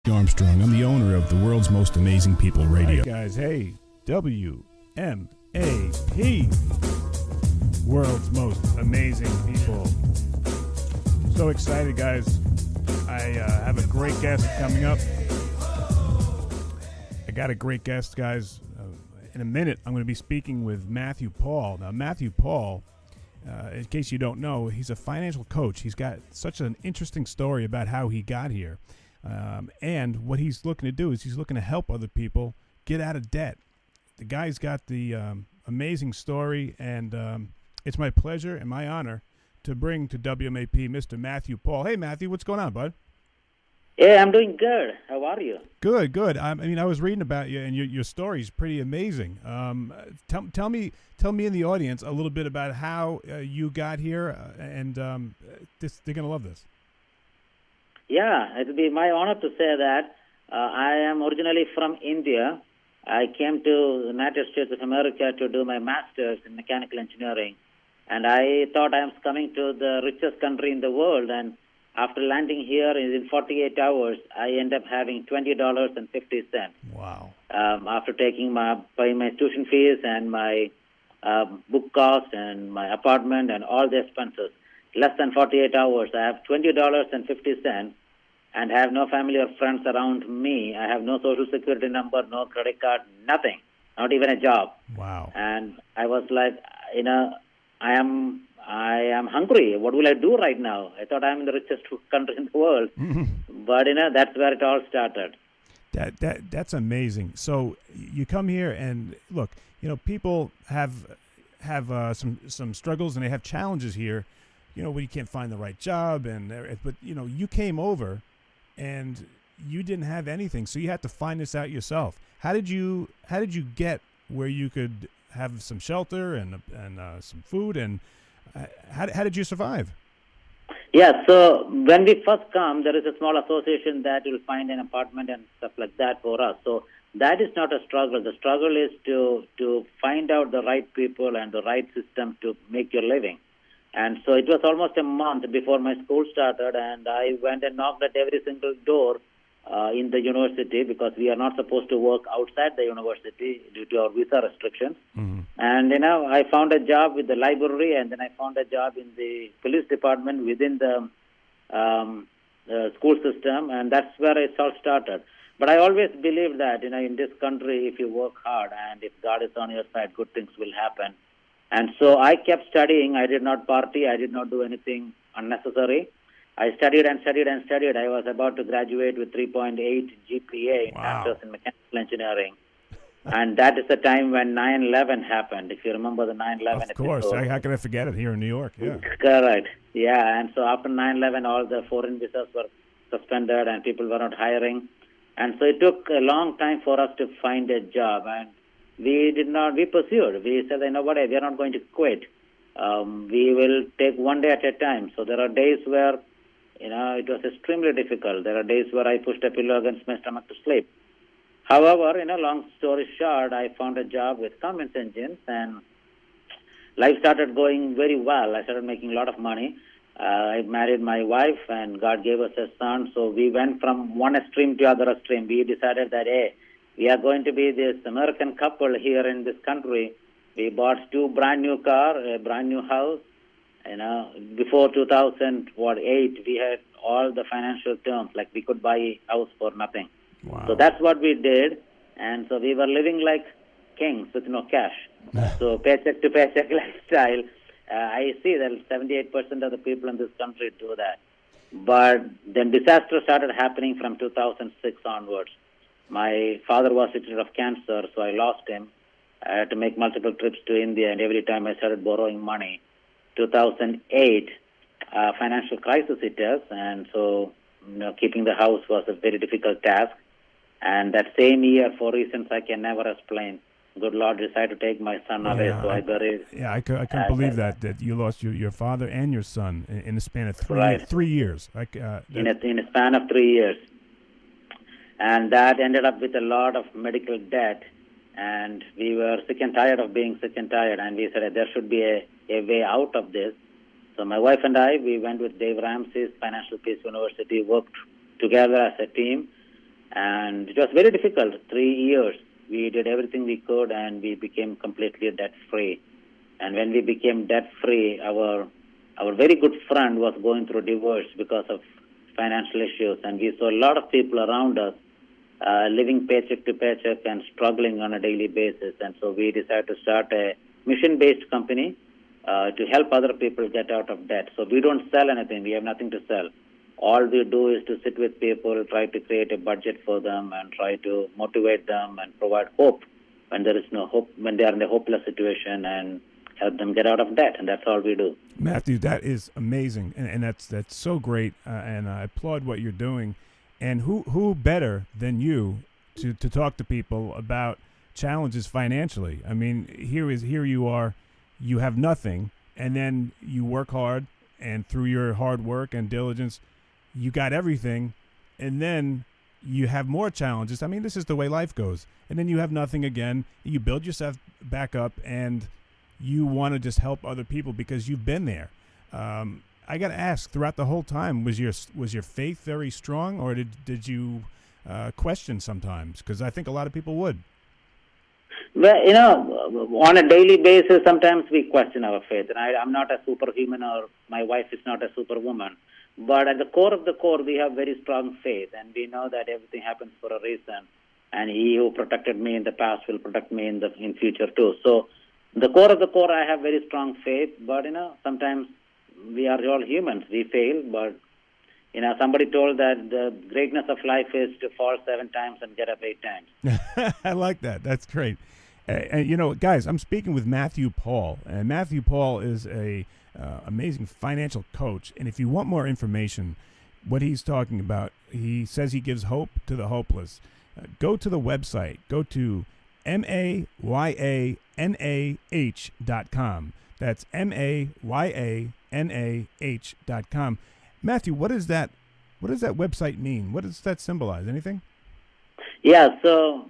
Armstrong. I'm the owner of the world's most amazing people radio. Hey guys, hey, WMAP, world's most amazing people. So excited, guys. I have a great guest coming up. I got a great guest, guys. In a minute, I'm going to be speaking with Mathew Paul. Now, Mathew Paul, in case you don't know, he's a financial coach. He's got such an interesting story about how he got here. And what he's looking to do is he's looking to help other people get out of debt. The guy's got the amazing story, and it's my pleasure and my honor to bring to WMAP Mr. Mathew Paul. Hey, Mathew, what's going on, bud? Hey, I'm doing good. How are you? Good, good. I mean, I was reading about you, and your story is pretty amazing. Tell me in the audience a little bit about how you got here, and they're going to love this. Yeah, it will be my honor to say that I am originally from India. I came to the United States of America to do my master's in mechanical engineering. And I thought I was coming to the richest country in the world. And after landing here in 48 hours, I end up having $20.50. Wow. After paying my tuition fees and my book cost and my apartment and all the expenses. Less than 48 hours, I have $20.50 and have no family or friends around me. I have no social security number, no credit card, nothing, not even a job. Wow. And I was like, I am hungry. What will I do right now? I thought I'm in the richest country in the world. Mm-hmm. But, that's where it all started. That's amazing. So you come here and look, people have some struggles and they have challenges here. When you can't find the right job, but you came over, and you didn't have anything, so you had to find this out yourself. How did you get where you could have some shelter and some food, and how did you survive? Yeah, so when we first come, there is a small association that will find an apartment and stuff like that for us. So that is not a struggle. The struggle is to find out the right people and the right system to make your living. And so it was almost a month before my school started, and I went and knocked at every single door in the university because we are not supposed to work outside the university due to our visa restrictions. Mm-hmm. And, I found a job with the library, and then I found a job in the police department within the school system, and that's where it all started. But I always believe that, in this country, if you work hard and if God is on your side, good things will happen. And so I kept studying. I did not party. I did not do anything unnecessary. I studied and studied and studied. I was about to graduate with 3.8 GPA, wow. Master's in mechanical engineering. And that is the time when 9/11 happened, if you remember the 9/11 Of course. episode. How can I forget it here in New York? Yeah. Correct. Yeah, and so after 9/11, all the foreign visas were suspended and people were not hiring. And so it took a long time for us to find a job. And we pursued. We said, we are not going to quit. We will take one day at a time. So there are days where, it was extremely difficult. There are days where I pushed a pillow against my stomach to sleep. However, long story short, I found a job with Cummins engines, and life started going very well. I started making a lot of money. I married my wife, and God gave us a son. So we went from one extreme to other extreme. We decided that, we are going to be this American couple here in this country. We bought 2 brand new cars, a brand new house. Before 2008, we had all the financial terms, like we could buy a house for nothing. Wow. So that's what we did. And so we were living like kings with no cash. So paycheck to paycheck lifestyle. I see that 78% of the people in this country do that. But then disaster started happening from 2006 onwards. My father was sick of cancer, so I lost him. I had to make multiple trips to India, and every time I started borrowing money. 2008, financial crisis hit us, and so keeping the house was a very difficult task. And that same year, for reasons I can never explain, good Lord decided to take my son away, so I buried. Yeah, I couldn't believe that you lost your father and your son in the span of 3 years. In a span of 3 years. And that ended up with a lot of medical debt. And we were sick and tired of being sick and tired. And we said there should be a way out of this. So my wife and I, we went with Dave Ramsey's Financial Peace University, worked together as a team. And it was very difficult, 3 years. We did everything we could, and we became completely debt-free. And when we became debt-free, our very good friend was going through divorce because of financial issues, and we saw a lot of people around us living paycheck to paycheck and struggling on a daily basis. And so we decided to start a mission-based company to help other people get out of debt. So we don't sell anything. We have nothing to sell. All we do is to sit with people, try to create a budget for them, and try to motivate them and provide hope when there is no hope, when they are in a hopeless situation, and help them get out of debt. And that's all we do. Matthew, that is amazing, and that's so great, and I applaud what you're doing. And who better than you to talk to people about challenges financially? I mean, here you are, you have nothing, and then you work hard, and through your hard work and diligence, you got everything, and then you have more challenges. I mean, this is the way life goes. And then you have nothing again. You build yourself back up, and you want to just help other people because you've been there. I got to ask, throughout the whole time, was your faith very strong, or did you question sometimes? Because I think a lot of people would. Well, on a daily basis, sometimes we question our faith. And I'm not a superhuman, or my wife is not a superwoman. But at the core of the core, we have very strong faith, and we know that everything happens for a reason. And He who protected me in the past will protect me in future too. So, the core of the core, I have very strong faith. But sometimes we are all humans. We fail. But somebody told that the greatness of life is to fall 7 times and get up 8 times. I like that. That's great. And guys, I'm speaking with Mathew Paul, and Mathew Paul is a amazing financial coach. And if you want more information, what he's talking about, he says he gives hope to the hopeless. Go to the website. Go to mayanah.com. That's mayanah.com. Matthew, what does that website mean? What does that symbolize? Anything? Yeah, so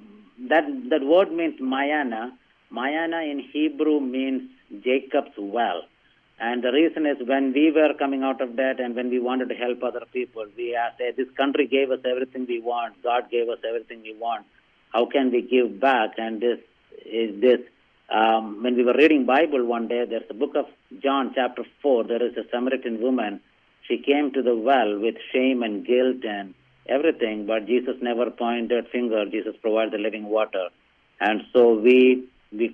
that word means Mayanah. Mayanah in Hebrew means Jacob's well. And the reason is, when we were coming out of debt and when we wanted to help other people, we asked, hey, this country gave us everything we want. God gave us everything we want. How can we give back? And when we were reading Bible one day, there's a book of John chapter 4. There is a Samaritan woman. She came to the well with shame and guilt and everything, but Jesus never pointed finger. Jesus provided the living water. And so we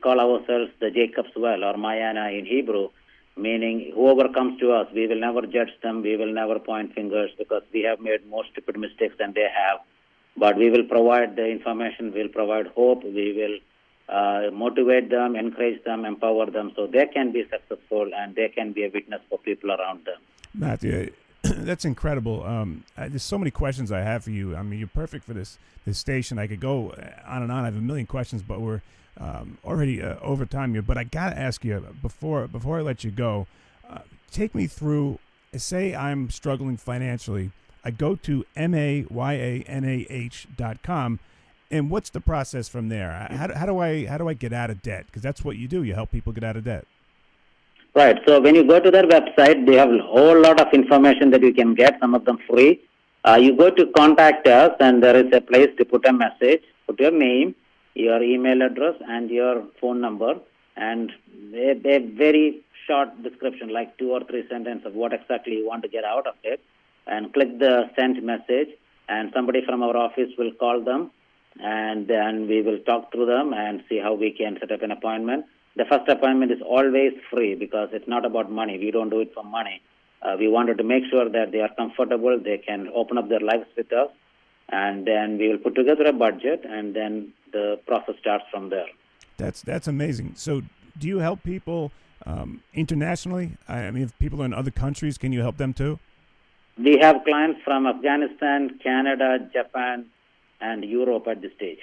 call ourselves the Jacob's well, or Mayanah in Hebrew, meaning whoever comes to us, we will never judge them, we will never point fingers, because we have made more stupid mistakes than they have. But we will provide the information, we will provide hope, we will motivate them, encourage them, empower them, so they can be successful and they can be a witness for people around them. Matthew, that's incredible. There's so many questions I have for you. I mean, you're perfect for this station. I could go on and on. I have a million questions, but we're already over time here. But I got to ask you, before I let you go, take me through, say I'm struggling financially. I go to mayanah.com, and what's the process from there? How do I get out of debt? Because that's what you do. You help people get out of debt. Right. So when you go to their website, they have a whole lot of information that you can get, some of them free. You go to contact us, and there is a place to put a message, put your name, your email address, and your phone number, and a very short description, like 2 or 3 sentences of what exactly you want to get out of it, and click the send message, and somebody from our office will call them, and then we will talk through them and see how we can set up an appointment. The first appointment is always free because it's not about money. We don't do it for money. We wanted to make sure that they are comfortable, they can open up their lives with us, and then we will put together a budget, and then the process starts from there. That's amazing. So do you help people internationally? I mean, if people are in other countries, can you help them too? We have clients from Afghanistan, Canada, Japan, and Europe at this stage.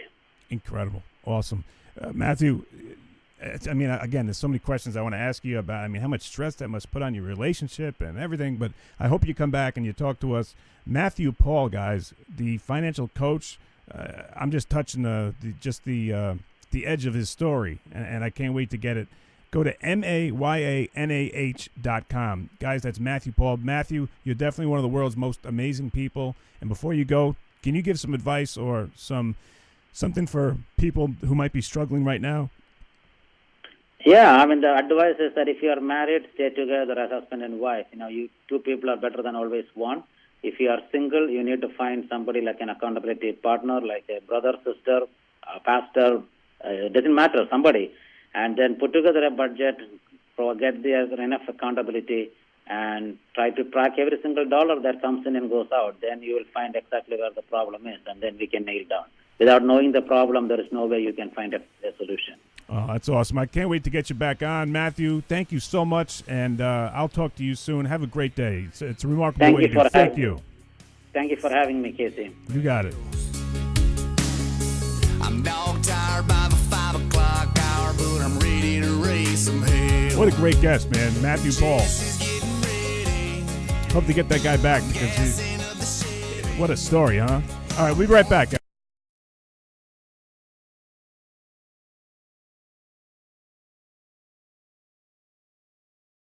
Incredible. Awesome. Matthew, I mean, again, there's so many questions I want to ask you about. I mean, how much stress that must put on your relationship and everything, but I hope you come back and you talk to us. Mathew Paul, guys, the financial coach. I'm just touching the edge of his story, and I can't wait to get it. Go to mayanah.com. Guys, that's Mathew Paul. Matthew, you're definitely one of the world's most amazing people. And before you go, Can you give some advice or something for people who might be struggling right now? Yeah, I mean, the advice is that if you are married, stay together as husband and wife. You two people are better than always one. If you are single, you need to find somebody like an accountability partner, like a brother, sister, a pastor, it doesn't matter, somebody. And then put together a budget, get there enough accountability, and try to track every single dollar that comes in and goes out. Then you will find exactly where the problem is, and then we can nail down. Without knowing the problem, there is no way you can find a solution. Oh, that's awesome. I can't wait to get you back on, Mathew. Thank you so much, and I'll talk to you soon. Have a great day. It's a remarkable way to do. Thank you. Thank you for having me, Casey. You got it. I'm dog tired by the 5 o'clock hour, but I'm ready to raise some hell. What a great guest, man. Mathew Paul. Hope to get that guy back because what a story, huh? All right, we'll be right back.